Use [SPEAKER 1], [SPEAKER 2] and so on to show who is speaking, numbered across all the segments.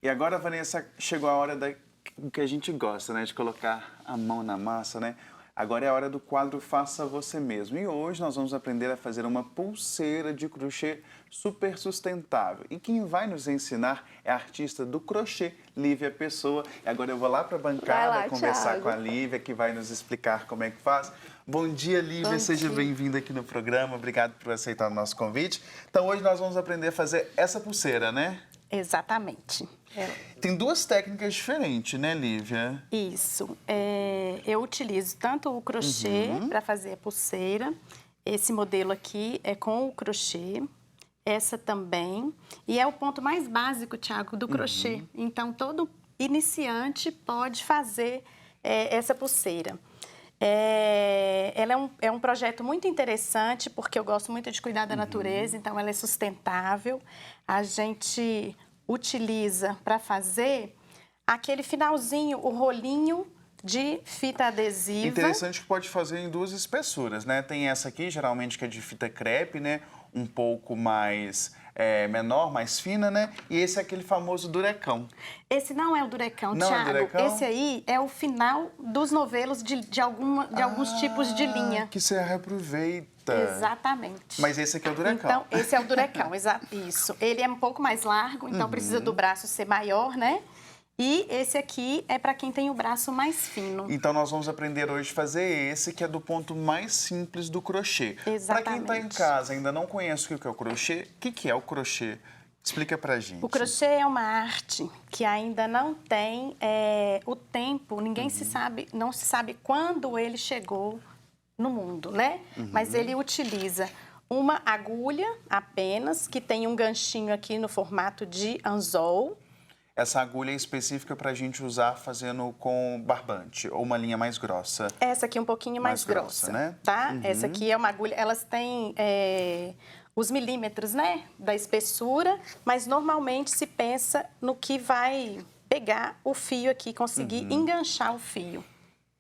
[SPEAKER 1] E agora, Vanessa, chegou a hora do que a gente gosta, né? De colocar a mão na massa, né? Agora é a hora do quadro Faça Você Mesmo. E hoje nós vamos aprender a fazer uma pulseira de crochê super sustentável. E quem vai nos ensinar é a artista do crochê, Lívia Pessoa. E agora eu vou lá para a bancada conversar
[SPEAKER 2] Thiago.
[SPEAKER 1] com a Lívia, que vai nos explicar como é que faz. Bom dia, Lívia.
[SPEAKER 2] Bom
[SPEAKER 1] Seja
[SPEAKER 2] dia.
[SPEAKER 1] bem-vinda aqui no programa. Obrigado por aceitar o nosso convite. Então, hoje nós vamos aprender a fazer essa pulseira, né?
[SPEAKER 2] Exatamente.
[SPEAKER 1] Tem duas técnicas diferentes, né, Lívia?
[SPEAKER 2] Isso. Eu utilizo tanto o crochê para fazer a pulseira. Esse modelo aqui é com o crochê. Essa também. E é o ponto mais básico, Thiago, do crochê. Então, todo iniciante pode fazer essa pulseira. Ela é um projeto muito interessante, porque eu gosto muito de cuidar da natureza, então ela é sustentável. A gente utiliza para fazer aquele finalzinho, o rolinho de fita adesiva.
[SPEAKER 1] Interessante que pode fazer em duas espessuras, né? Tem essa aqui, geralmente, que é de fita crepe, né? Um pouco mais menor, mais fina, né? E esse é aquele famoso durecão.
[SPEAKER 2] Esse não é o durecão,
[SPEAKER 1] Não é o
[SPEAKER 2] Thiago.
[SPEAKER 1] durecão?
[SPEAKER 2] Esse aí é o final dos novelos de alguns tipos de linha.
[SPEAKER 1] Que você reaproveita.
[SPEAKER 2] Exatamente.
[SPEAKER 1] Mas esse aqui é o durecão.
[SPEAKER 2] Então, esse é o durecão, isso. Ele é um pouco mais largo, então precisa do braço ser maior, né? E esse aqui é para quem tem o braço mais fino.
[SPEAKER 1] Então, nós vamos aprender hoje a fazer esse, que é do ponto mais simples do crochê. Para quem está em
[SPEAKER 2] Exatamente.
[SPEAKER 1] casa e ainda não conhece o que é o crochê, o que é o crochê? Explica pra gente.
[SPEAKER 2] O crochê é uma arte que ainda não tem o tempo, ninguém não se sabe quando ele chegou no mundo, né? Mas ele utiliza uma agulha apenas, que tem um ganchinho aqui no formato de anzol.
[SPEAKER 1] Essa agulha é específica para a gente usar fazendo com barbante ou uma linha mais grossa.
[SPEAKER 2] Essa aqui é um pouquinho mais grossa,
[SPEAKER 1] né?
[SPEAKER 2] tá? Essa aqui é uma agulha, elas têm os milímetros, né, da espessura, mas normalmente se pensa no que vai pegar o fio aqui, conseguir enganchar o fio,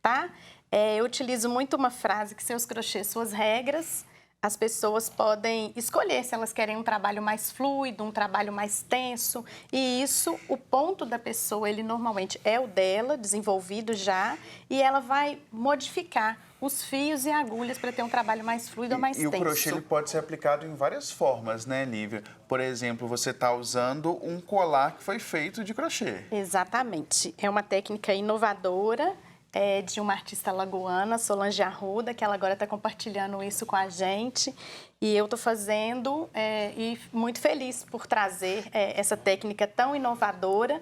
[SPEAKER 2] tá? Eu utilizo muito uma frase que seus crochês, suas regras. As pessoas podem escolher se elas querem um trabalho mais fluido, um trabalho mais tenso. E isso, o ponto da pessoa, ele normalmente é o dela, desenvolvido já, e ela vai modificar os fios e agulhas para ter um trabalho mais fluido ou mais tenso.
[SPEAKER 1] E o crochê ele pode ser aplicado em várias formas, né, Lívia? Por exemplo, você está usando um colar que foi feito de crochê.
[SPEAKER 2] Exatamente. É uma técnica inovadora. De uma artista lagoana, Solange Arruda, que ela agora está compartilhando isso com a gente. E eu estou fazendo e muito feliz por trazer essa técnica tão inovadora.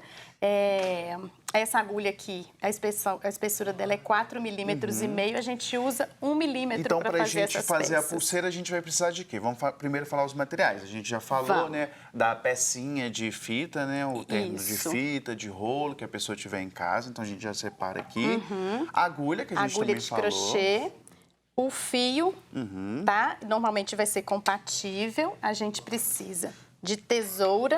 [SPEAKER 2] Essa agulha aqui, a espessura dela é 4,5 milímetros, a gente usa 1 milímetro
[SPEAKER 1] Então,
[SPEAKER 2] para
[SPEAKER 1] para a
[SPEAKER 2] fazer
[SPEAKER 1] gente
[SPEAKER 2] essas
[SPEAKER 1] fazer a
[SPEAKER 2] peças.
[SPEAKER 1] pulseira, a gente vai precisar de quê? Vamos primeiro falar os materiais. A gente já falou,
[SPEAKER 2] Vamos.
[SPEAKER 1] né, da pecinha de fita, né, o terno
[SPEAKER 2] Isso.
[SPEAKER 1] de fita, de rolo, que a pessoa tiver em casa. Então, a gente já separa aqui. A agulha, que a gente
[SPEAKER 2] Agulha
[SPEAKER 1] também
[SPEAKER 2] de
[SPEAKER 1] falou.
[SPEAKER 2] crochê, o fio, tá? Normalmente vai ser compatível. A gente precisa de tesoura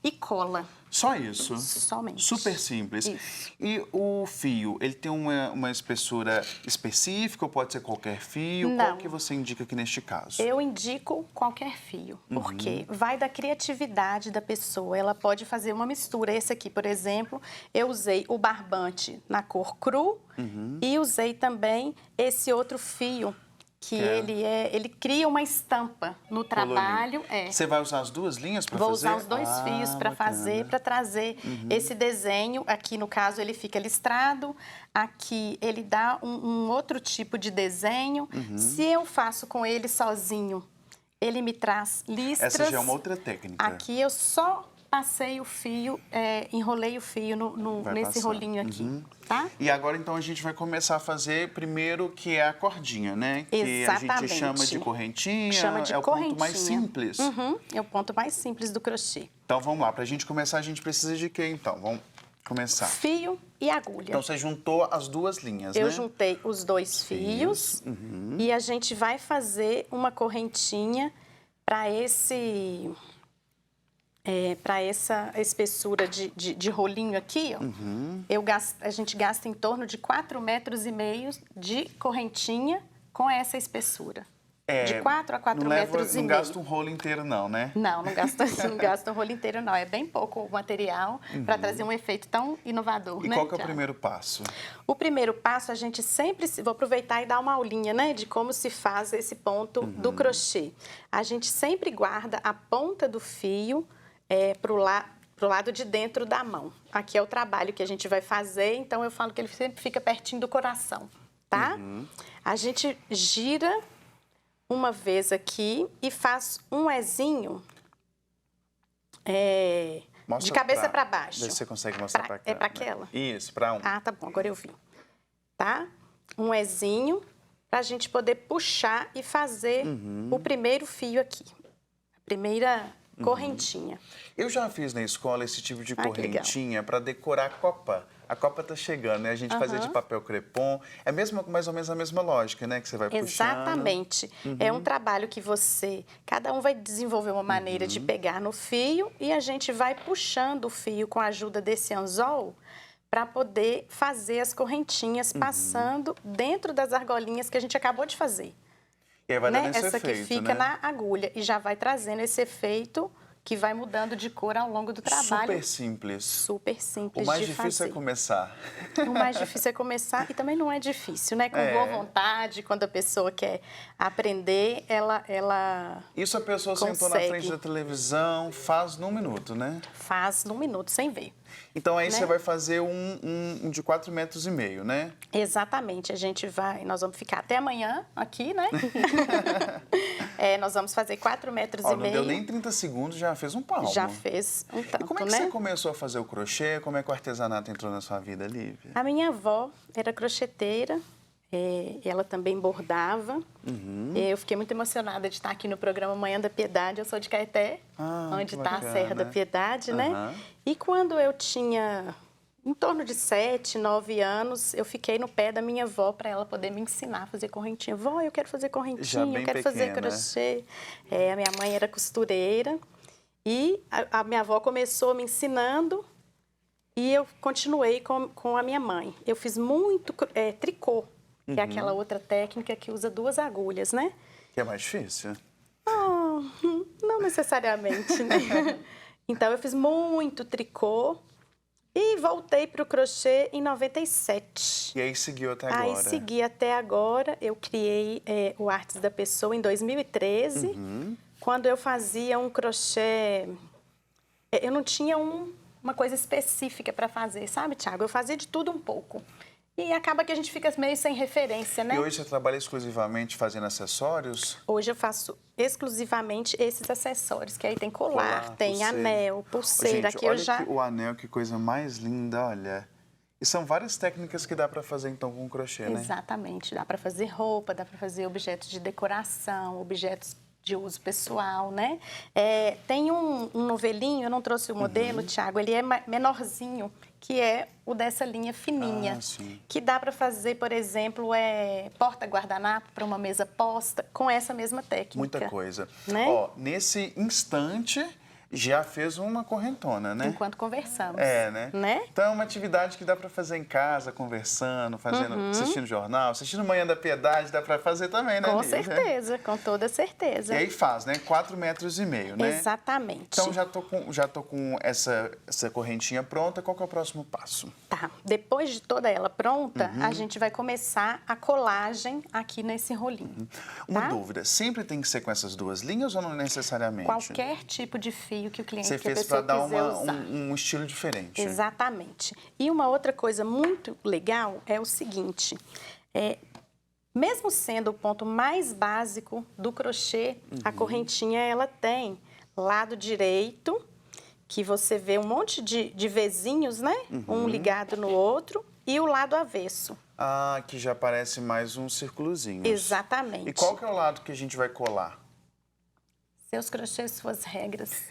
[SPEAKER 2] e cola.
[SPEAKER 1] Só isso?
[SPEAKER 2] Somente.
[SPEAKER 1] Super simples.
[SPEAKER 2] Isso.
[SPEAKER 1] E o fio, ele tem uma espessura específica ou pode ser qualquer fio?
[SPEAKER 2] Não.
[SPEAKER 1] Qual que você indica aqui neste caso?
[SPEAKER 2] Eu indico qualquer fio, porque vai da criatividade da pessoa. Ela pode fazer uma mistura. Esse aqui, por exemplo, eu usei o barbante na cor cru e usei também esse outro fio, que ele cria uma estampa no trabalho.
[SPEAKER 1] Você vai usar as duas linhas para fazer?
[SPEAKER 2] Vou usar os dois fios para fazer, para trazer esse desenho. Aqui, no caso, ele fica listrado. Aqui, ele dá um outro tipo de desenho. Se eu faço com ele sozinho, ele me traz listras.
[SPEAKER 1] Essa já é uma outra técnica.
[SPEAKER 2] Aqui, eu só passei o fio, enrolei o fio nesse
[SPEAKER 1] passar.
[SPEAKER 2] rolinho aqui, tá?
[SPEAKER 1] E agora, então, a gente vai começar a fazer primeiro que é a cordinha, né? Que a gente
[SPEAKER 2] Exatamente.
[SPEAKER 1] chama de correntinha.
[SPEAKER 2] Chama de
[SPEAKER 1] é o
[SPEAKER 2] correntinha.
[SPEAKER 1] ponto mais simples.
[SPEAKER 2] É o ponto mais simples do crochê.
[SPEAKER 1] Então, vamos lá. Para a gente começar, a gente precisa de quê, então? Vamos começar.
[SPEAKER 2] Fio e agulha.
[SPEAKER 1] Então, você juntou as duas linhas, né?
[SPEAKER 2] Eu juntei os dois fios e a gente vai fazer uma correntinha para essa espessura de rolinho aqui, ó. A gente gasta em torno de 4,5 metros de correntinha com essa espessura. de 4 a 4
[SPEAKER 1] não
[SPEAKER 2] metros e
[SPEAKER 1] não
[SPEAKER 2] meio.
[SPEAKER 1] gasta um rolo inteiro não, né?
[SPEAKER 2] Não, não gasta, não gasta um rolo inteiro, não. É bem pouco o material para trazer um efeito tão inovador,
[SPEAKER 1] E
[SPEAKER 2] né,
[SPEAKER 1] qual que é o
[SPEAKER 2] Thiago?
[SPEAKER 1] primeiro passo?
[SPEAKER 2] O primeiro passo, a gente sempre... Vou aproveitar e dar uma aulinha, né, de como se faz esse ponto do crochê. A gente sempre guarda a ponta do fio para o lado de dentro da mão. Aqui é o trabalho que a gente vai fazer, então eu falo que ele sempre fica pertinho do coração, tá? A gente gira uma vez aqui e faz um Ezinho de cabeça para baixo.
[SPEAKER 1] Vê se você consegue mostrar para cá.
[SPEAKER 2] É para aquela?
[SPEAKER 1] Isso, para um.
[SPEAKER 2] Ah, tá bom, agora eu vi. Tá? Um Ezinho para a gente poder puxar e fazer o primeiro fio aqui. A primeira correntinha.
[SPEAKER 1] Eu já fiz na escola esse tipo de
[SPEAKER 2] Ah, que legal.
[SPEAKER 1] correntinha para decorar a copa. A copa tá chegando, né? A gente fazia de papel crepom. É mais ou menos a mesma lógica, né? Que você vai puxando.
[SPEAKER 2] Exatamente. É um trabalho que cada um vai desenvolver uma maneira de pegar no fio e a gente vai puxando o fio com a ajuda desse anzol para poder fazer as correntinhas passando dentro das argolinhas que a gente acabou de fazer.
[SPEAKER 1] E aí vai dando esse
[SPEAKER 2] Essa
[SPEAKER 1] efeito,
[SPEAKER 2] que fica
[SPEAKER 1] né?
[SPEAKER 2] na agulha e já vai trazendo esse efeito que vai mudando de cor ao longo do trabalho.
[SPEAKER 1] Super simples.
[SPEAKER 2] Super simples
[SPEAKER 1] O mais
[SPEAKER 2] de
[SPEAKER 1] difícil
[SPEAKER 2] fazer.
[SPEAKER 1] é começar.
[SPEAKER 2] O mais difícil é começar e também não é difícil, né? Com boa vontade, quando a pessoa quer aprender, ela
[SPEAKER 1] Isso a pessoa sentou na
[SPEAKER 2] consegue.
[SPEAKER 1] frente da televisão, faz num minuto, né?
[SPEAKER 2] faz num minuto sem ver.
[SPEAKER 1] Então aí
[SPEAKER 2] Né?
[SPEAKER 1] você vai fazer um de 4,5 metros, né?
[SPEAKER 2] Exatamente, nós vamos ficar até amanhã aqui, né? Nós vamos fazer 4,5 metros.
[SPEAKER 1] Ó, não deu nem 30 segundos, já fez um palmo.
[SPEAKER 2] Já fez um tanto,
[SPEAKER 1] E como é que
[SPEAKER 2] né?
[SPEAKER 1] você começou a fazer o crochê? Como é que o artesanato entrou na sua vida, Lívia?
[SPEAKER 2] A minha avó era crocheteira, ela também bordava. Eu fiquei muito emocionada de estar aqui no programa Manhã da Piedade. Eu sou de Caeté, onde
[SPEAKER 1] que
[SPEAKER 2] está a
[SPEAKER 1] bacana.
[SPEAKER 2] Serra da Piedade, né? E quando eu tinha em torno de 7, 9 anos, eu fiquei no pé da minha avó para ela poder me ensinar a fazer correntinha. Vó, eu quero fazer
[SPEAKER 1] Já
[SPEAKER 2] correntinha,
[SPEAKER 1] bem
[SPEAKER 2] eu quero fazer
[SPEAKER 1] pequena.
[SPEAKER 2] crochê. A minha mãe era costureira e a minha avó começou me ensinando. E eu continuei com a minha mãe. Eu fiz muito tricô, que é aquela outra técnica que usa 2 agulhas, né?
[SPEAKER 1] Que é mais difícil.
[SPEAKER 2] Oh, não necessariamente, né? Então, eu fiz muito tricô e voltei para o crochê em 97.
[SPEAKER 1] E aí seguiu até agora.
[SPEAKER 2] Aí segui até agora. Eu criei o Artes da Pessoa em 2013, quando eu fazia um crochê. Eu não tinha uma coisa específica para fazer, sabe, Thiago? Eu fazia de tudo um pouco. E acaba que a gente fica meio sem referência, né?
[SPEAKER 1] E hoje você trabalha exclusivamente fazendo acessórios?
[SPEAKER 2] Hoje eu faço exclusivamente esses acessórios, que aí tem colar, tem
[SPEAKER 1] pulseira.
[SPEAKER 2] anel, pulseira.
[SPEAKER 1] Gente,
[SPEAKER 2] Aqui
[SPEAKER 1] olha
[SPEAKER 2] eu já...
[SPEAKER 1] o anel, que coisa mais linda, olha. E são várias técnicas que dá para fazer, então, com crochê, né?
[SPEAKER 2] Exatamente. Dá para fazer roupa, dá para fazer objetos de decoração, objetos de uso pessoal, né? Tem um novelinho, eu não trouxe o modelo, Thiago, ele é menorzinho, que é o dessa linha fininha.
[SPEAKER 1] Ah, sim.
[SPEAKER 2] Que dá para fazer, por exemplo, porta-guardanapo para uma mesa posta com essa mesma técnica.
[SPEAKER 1] Muita coisa.
[SPEAKER 2] Né?
[SPEAKER 1] Ó, nesse instante, já fez uma correntona, né?
[SPEAKER 2] Enquanto conversamos.
[SPEAKER 1] Né?
[SPEAKER 2] Né?
[SPEAKER 1] Então é uma atividade que dá para fazer em casa, conversando, assistindo jornal, assistindo Manhã da Piedade, dá para fazer também, né,
[SPEAKER 2] Com
[SPEAKER 1] Lívia?
[SPEAKER 2] certeza, com toda certeza.
[SPEAKER 1] E aí faz, né? 4,5 metros, né?
[SPEAKER 2] Exatamente.
[SPEAKER 1] Então já tô com essa correntinha pronta. Qual que é o próximo passo?
[SPEAKER 2] Tá. Depois de toda ela pronta, a gente vai começar a colagem aqui nesse rolinho.
[SPEAKER 1] Uma
[SPEAKER 2] tá?
[SPEAKER 1] dúvida, sempre tem que ser com essas 2 linhas ou não necessariamente?
[SPEAKER 2] Qualquer tipo de fio que o cliente,
[SPEAKER 1] Você
[SPEAKER 2] que a
[SPEAKER 1] fez para
[SPEAKER 2] pessoa
[SPEAKER 1] dar
[SPEAKER 2] quiser usar.
[SPEAKER 1] um estilo diferente.
[SPEAKER 2] Exatamente. E uma outra coisa muito legal é o seguinte, mesmo sendo o ponto mais básico do crochê, a correntinha ela tem lado direito, que você vê um monte de vezinhos, né? Um ligado no outro, e o lado avesso.
[SPEAKER 1] Ah, que já parece mais um círculozinho.
[SPEAKER 2] Exatamente.
[SPEAKER 1] E qual que é o lado que a gente vai colar?
[SPEAKER 2] Seus crochês, suas regras.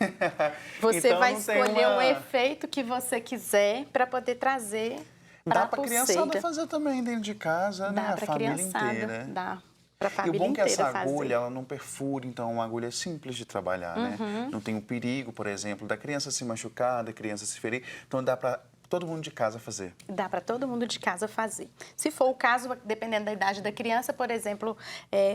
[SPEAKER 2] Você
[SPEAKER 1] Então,
[SPEAKER 2] vai
[SPEAKER 1] não tem
[SPEAKER 2] escolher
[SPEAKER 1] uma-
[SPEAKER 2] o efeito que você quiser para poder trazer para
[SPEAKER 1] Dá
[SPEAKER 2] a
[SPEAKER 1] para
[SPEAKER 2] pulseira.
[SPEAKER 1] criançada fazer também dentro de casa, né?
[SPEAKER 2] Dá
[SPEAKER 1] A
[SPEAKER 2] para
[SPEAKER 1] família
[SPEAKER 2] criançada,
[SPEAKER 1] inteira.
[SPEAKER 2] dá para a
[SPEAKER 1] E o
[SPEAKER 2] família
[SPEAKER 1] bom é que
[SPEAKER 2] inteira
[SPEAKER 1] essa
[SPEAKER 2] fazer.
[SPEAKER 1] agulha, ela não perfura, então é uma agulha simples de trabalhar, né? Não tem o perigo, por exemplo, da criança se machucar, da criança se ferir. Então dá para todo mundo de casa fazer.
[SPEAKER 2] Dá para todo mundo de casa fazer. Se for o caso, dependendo da idade da criança, por exemplo,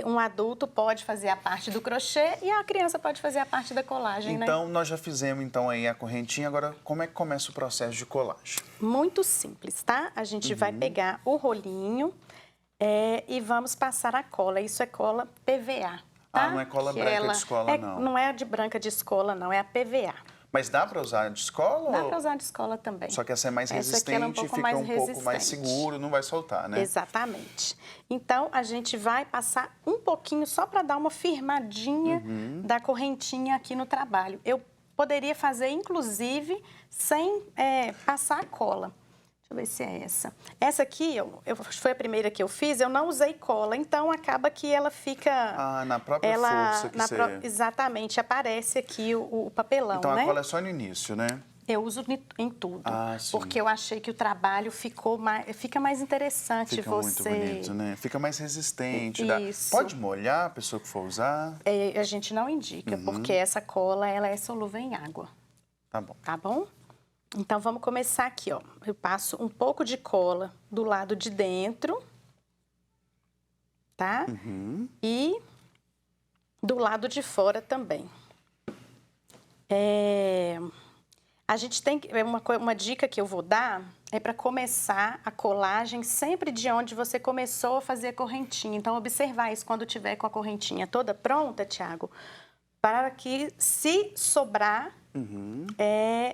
[SPEAKER 2] um adulto pode fazer a parte do crochê e a criança pode fazer a parte da colagem, né?
[SPEAKER 1] Então, nós já fizemos então aí a correntinha, agora como é que começa o processo de colagem?
[SPEAKER 2] Muito simples, tá? A gente vai pegar o rolinho e vamos passar a cola. Isso é cola PVA, tá?
[SPEAKER 1] Não é cola branca de escola, não.
[SPEAKER 2] Não é a de branca de escola, não, é a PVA.
[SPEAKER 1] Mas dá para usar de escola?
[SPEAKER 2] Dá para usar de escola também.
[SPEAKER 1] Só que essa é mais
[SPEAKER 2] Essa aqui ela é
[SPEAKER 1] resistente,
[SPEAKER 2] pouco
[SPEAKER 1] fica
[SPEAKER 2] mais
[SPEAKER 1] um pouco mais
[SPEAKER 2] resistente.
[SPEAKER 1] seguro, não vai soltar, né?
[SPEAKER 2] Exatamente. Então, a gente vai passar um pouquinho só para dar uma firmadinha da correntinha aqui no trabalho. Eu poderia fazer, inclusive, sem passar a cola. Deixa eu ver se é essa. Essa aqui, foi a primeira que eu fiz, eu não usei cola, então acaba que ela fica...
[SPEAKER 1] na própria força que você...
[SPEAKER 2] Exatamente, aparece aqui o papelão,
[SPEAKER 1] então,
[SPEAKER 2] né?
[SPEAKER 1] a cola é só no início, né?
[SPEAKER 2] Eu uso em tudo,
[SPEAKER 1] sim.
[SPEAKER 2] porque eu achei que o trabalho fica mais interessante.
[SPEAKER 1] Fica muito bonito, né? Fica mais resistente.
[SPEAKER 2] Isso.
[SPEAKER 1] Pode molhar a pessoa que for usar?
[SPEAKER 2] A gente não indica, porque essa cola ela é solúvel em água.
[SPEAKER 1] Tá bom.
[SPEAKER 2] Tá bom? Então, vamos começar aqui, ó. Eu passo um pouco de cola do lado de dentro, tá? E do lado de fora também. A gente tem uma dica que eu vou dar é para começar a colagem sempre de onde você começou a fazer a correntinha. Então, observar isso quando tiver com a correntinha toda pronta, Thiago, para que, se sobrar,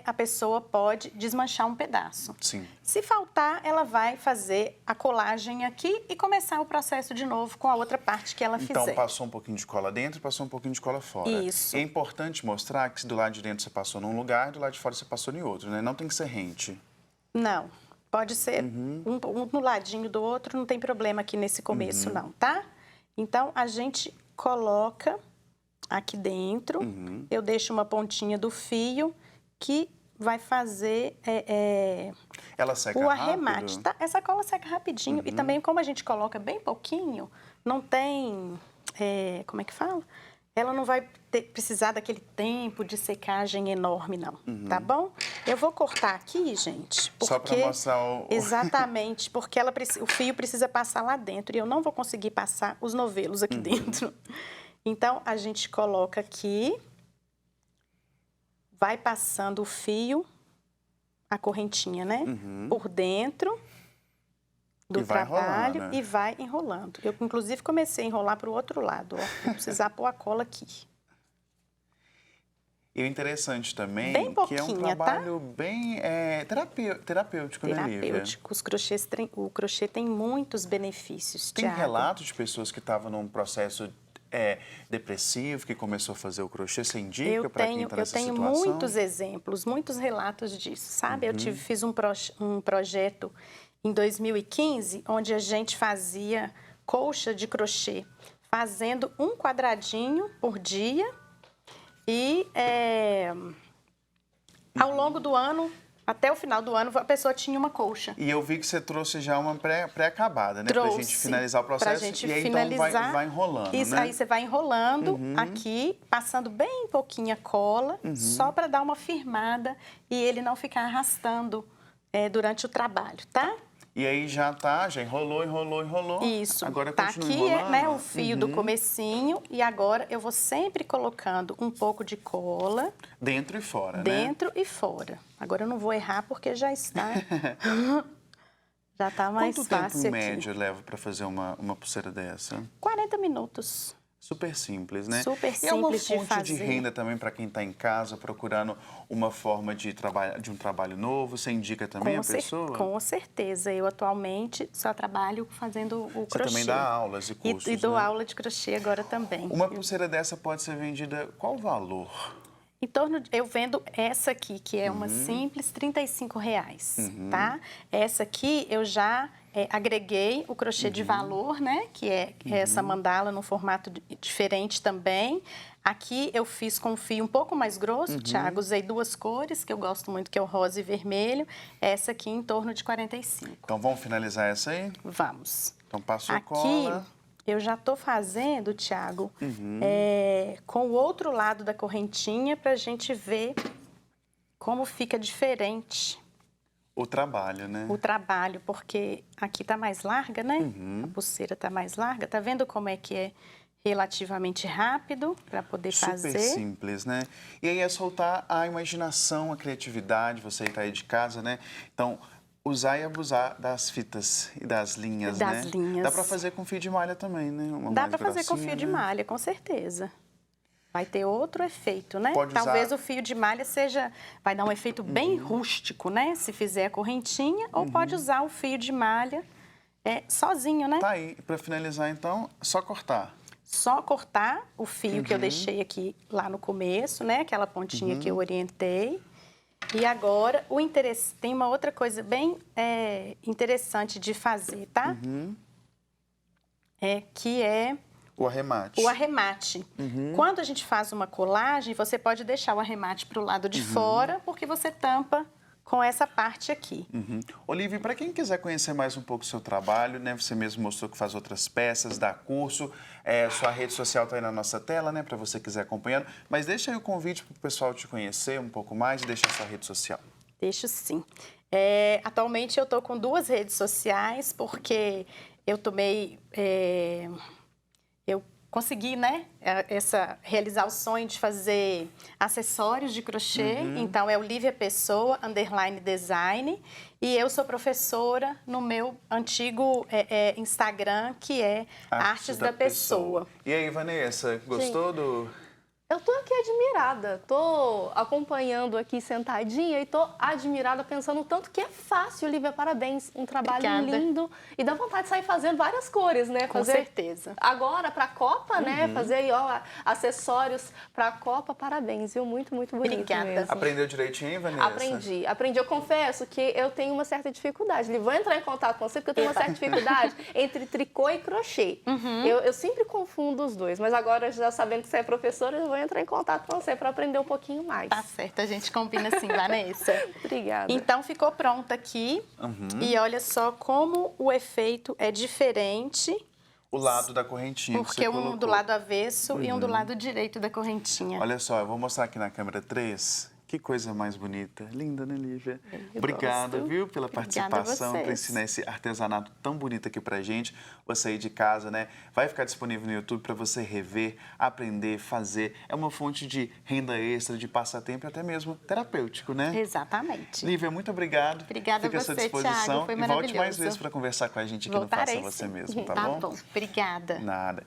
[SPEAKER 2] a pessoa pode desmanchar um pedaço.
[SPEAKER 1] Sim.
[SPEAKER 2] Se faltar, ela vai fazer a colagem aqui e começar o processo de novo com a outra parte que ela fizer.
[SPEAKER 1] Então, passou um pouquinho de cola dentro e passou um pouquinho de cola fora.
[SPEAKER 2] Isso.
[SPEAKER 1] É importante mostrar que se do lado de dentro você passou num lugar, do lado de fora você passou em outro, né? Não tem que ser rente.
[SPEAKER 2] Não. Pode ser um no ladinho do outro, não tem problema aqui nesse começo, não, tá? Então, a gente coloca aqui dentro, eu deixo uma pontinha do fio que vai fazer
[SPEAKER 1] Ela seca
[SPEAKER 2] o
[SPEAKER 1] rápido?
[SPEAKER 2] arremate. Tá? Essa cola seca rapidinho. E também, como a gente coloca bem pouquinho, não tem... como é que fala? Ela não vai precisar daquele tempo de secagem enorme, não. Tá bom? Eu vou cortar aqui, gente. Porque,
[SPEAKER 1] só para mostrar o...
[SPEAKER 2] Exatamente, porque o fio precisa passar lá dentro. E eu não vou conseguir passar os novelos aqui dentro. Então, a gente coloca aqui, vai passando o fio, a correntinha, né? Por dentro do trabalho
[SPEAKER 1] enrolando, né?
[SPEAKER 2] E vai enrolando. Eu, inclusive, comecei a enrolar para o outro lado, ó. Vou precisar pôr a cola aqui.
[SPEAKER 1] E o interessante também
[SPEAKER 2] Bem
[SPEAKER 1] que é um trabalho bem terapêutico, né, Lívia?
[SPEAKER 2] Terapêutico. O crochê tem muitos benefícios,
[SPEAKER 1] Tem
[SPEAKER 2] Thiago.
[SPEAKER 1] relatos de pessoas que estavam num processo depressivo, que começou a fazer o crochê? Você indica para quem está nessa situação?
[SPEAKER 2] Eu tenho muitos exemplos, muitos relatos disso, sabe? Eu fiz um projeto em 2015, onde a gente fazia colcha de crochê, fazendo um quadradinho por dia e ao longo do ano, até o final do ano, a pessoa tinha uma colcha.
[SPEAKER 1] E eu vi que você trouxe já uma pré-acabada, né? Para a gente finalizar o processo. E aí, então, vai enrolando,
[SPEAKER 2] isso,
[SPEAKER 1] né?
[SPEAKER 2] Aí você vai enrolando aqui, passando bem pouquinha cola, só para dar uma firmada e ele não ficar arrastando durante o trabalho, tá?
[SPEAKER 1] E aí já enrolou.
[SPEAKER 2] Isso.
[SPEAKER 1] Agora
[SPEAKER 2] tá
[SPEAKER 1] continua
[SPEAKER 2] aqui,
[SPEAKER 1] enrolando.
[SPEAKER 2] né, o fio do comecinho e agora eu vou sempre colocando um pouco de cola.
[SPEAKER 1] Dentro e fora,
[SPEAKER 2] Dentro e fora. Agora eu não vou errar porque já está... já está mais
[SPEAKER 1] Quanto
[SPEAKER 2] fácil
[SPEAKER 1] tempo
[SPEAKER 2] aqui.
[SPEAKER 1] médio leva para fazer uma pulseira dessa?
[SPEAKER 2] 40 minutos.
[SPEAKER 1] Super simples, né?
[SPEAKER 2] Super
[SPEAKER 1] E é uma
[SPEAKER 2] simples de
[SPEAKER 1] fonte de
[SPEAKER 2] fazer.
[SPEAKER 1] renda também para quem está em casa procurando uma forma de um trabalho novo. Você indica também a pessoa?
[SPEAKER 2] Com certeza. Eu atualmente só trabalho fazendo o crochê.
[SPEAKER 1] Você também dá aulas e cursos,
[SPEAKER 2] E dou
[SPEAKER 1] né?
[SPEAKER 2] aula de crochê agora também.
[SPEAKER 1] Uma pulseira dessa pode ser vendida qual valor?
[SPEAKER 2] Eu vendo essa aqui, que é uma simples, R$35, tá? Essa aqui eu já agreguei o crochê de valor, né? Que é essa mandala num formato diferente também. Aqui eu fiz com um fio um pouco mais grosso, Thiago. Usei duas cores, que eu gosto muito, que é o rosa e vermelho. Essa aqui em torno de 45.
[SPEAKER 1] Então, vamos finalizar essa aí?
[SPEAKER 2] Vamos.
[SPEAKER 1] Então, passou
[SPEAKER 2] Aqui,
[SPEAKER 1] cola.
[SPEAKER 2] eu já estou fazendo, Thiago, com o outro lado da correntinha para a gente ver como fica diferente.
[SPEAKER 1] O trabalho, né?
[SPEAKER 2] o trabalho, porque aqui tá mais larga, né? A pulseira tá mais larga. Tá vendo como é que é relativamente rápido para poder
[SPEAKER 1] Super
[SPEAKER 2] fazer?
[SPEAKER 1] simples, né? E aí é soltar a imaginação, a criatividade, você que tá aí de casa, né? Então, usar e abusar das fitas e das linhas,
[SPEAKER 2] Das
[SPEAKER 1] né?
[SPEAKER 2] linhas.
[SPEAKER 1] Dá para fazer com fio de malha também, né? Uma
[SPEAKER 2] Dá
[SPEAKER 1] mais
[SPEAKER 2] para fazer com
[SPEAKER 1] grossinha,
[SPEAKER 2] fio de
[SPEAKER 1] né?
[SPEAKER 2] malha, com certeza. Vai ter outro efeito, né?
[SPEAKER 1] Pode usar-
[SPEAKER 2] Talvez o fio de malha vai dar um efeito bem rústico, né? Se fizer a correntinha, ou pode usar o fio de malha sozinho, né?
[SPEAKER 1] Tá aí, para finalizar então, só cortar.
[SPEAKER 2] Só cortar o fio que eu deixei aqui lá no começo, né? Aquela pontinha que eu orientei. E agora, tem uma outra coisa bem interessante de fazer, tá? Que é
[SPEAKER 1] O arremate.
[SPEAKER 2] o arremate. Quando a gente faz uma colagem, você pode deixar o arremate para o lado de fora, porque você tampa com essa parte aqui.
[SPEAKER 1] Olivia, para quem quiser conhecer mais um pouco o seu trabalho, né? Você mesmo mostrou que faz outras peças, dá curso, sua rede social está aí na nossa tela, né? Para você quiser acompanhando. Mas deixa aí o convite para o pessoal te conhecer um pouco mais e deixa a sua rede social.
[SPEAKER 2] Deixo sim. Atualmente eu estou com 2 redes sociais, porque eu eu consegui, né, realizar o sonho de fazer acessórios de crochê. Então, é Olivia Pessoa, _design. E eu sou professora no meu antigo Instagram, que é Artes da Pessoa.
[SPEAKER 1] E aí, Vanessa, gostou do...
[SPEAKER 3] Eu tô aqui admirada, tô acompanhando aqui sentadinha e tô admirada pensando o tanto que é fácil, Olivia, parabéns, um trabalho
[SPEAKER 2] Obrigada.
[SPEAKER 3] lindo e dá vontade de sair fazendo várias cores, né?
[SPEAKER 2] Com certeza.
[SPEAKER 3] Agora para a Copa, né? Fazer aí, ó, acessórios para a Copa, parabéns, viu? Muito, muito bonito
[SPEAKER 2] Obrigada.
[SPEAKER 3] mesmo.
[SPEAKER 1] Aprendeu direitinho, hein, Vanessa?
[SPEAKER 3] Aprendi. Eu confesso que eu tenho uma certa dificuldade. Vou entrar em contato com você porque eu tenho uma certa dificuldade entre tricô e crochê. Eu sempre confundo os dois, mas agora, já sabendo que você é professora, eu vou entrar em contato com você para aprender um pouquinho mais.
[SPEAKER 2] Tá certo, a gente combina assim, Vanessa.
[SPEAKER 3] Obrigada.
[SPEAKER 2] Então, ficou pronta aqui. E olha só como o efeito é diferente,
[SPEAKER 1] O lado da correntinha que
[SPEAKER 2] porque
[SPEAKER 1] você
[SPEAKER 2] um
[SPEAKER 1] colocou.
[SPEAKER 2] do lado avesso e um do lado direito da correntinha.
[SPEAKER 1] Olha só, eu vou mostrar aqui na câmera 3. Que coisa mais bonita. Linda, né, Lívia? Obrigada,
[SPEAKER 2] gosto.
[SPEAKER 1] viu, pela
[SPEAKER 2] Obrigada a
[SPEAKER 1] participação, por
[SPEAKER 2] vocês.
[SPEAKER 1] ensinar esse artesanato tão bonito aqui pra gente. Você aí de casa, né? Vai ficar disponível no YouTube para você rever, aprender, fazer. É uma fonte de renda extra, de passatempo e até mesmo terapêutico, né?
[SPEAKER 2] Exatamente.
[SPEAKER 1] Lívia, muito obrigado.
[SPEAKER 2] Obrigada
[SPEAKER 1] Fica
[SPEAKER 2] a
[SPEAKER 1] à sua
[SPEAKER 2] você,
[SPEAKER 1] disposição.
[SPEAKER 2] Thiago, foi
[SPEAKER 1] E volte mais
[SPEAKER 2] maravilhoso.
[SPEAKER 1] vezes para conversar com a gente aqui
[SPEAKER 2] Voltarei,
[SPEAKER 1] no Faça Você
[SPEAKER 2] sim.
[SPEAKER 1] Mesmo, tá
[SPEAKER 2] Tá
[SPEAKER 1] bom?
[SPEAKER 2] bom. Obrigada.
[SPEAKER 1] Nada.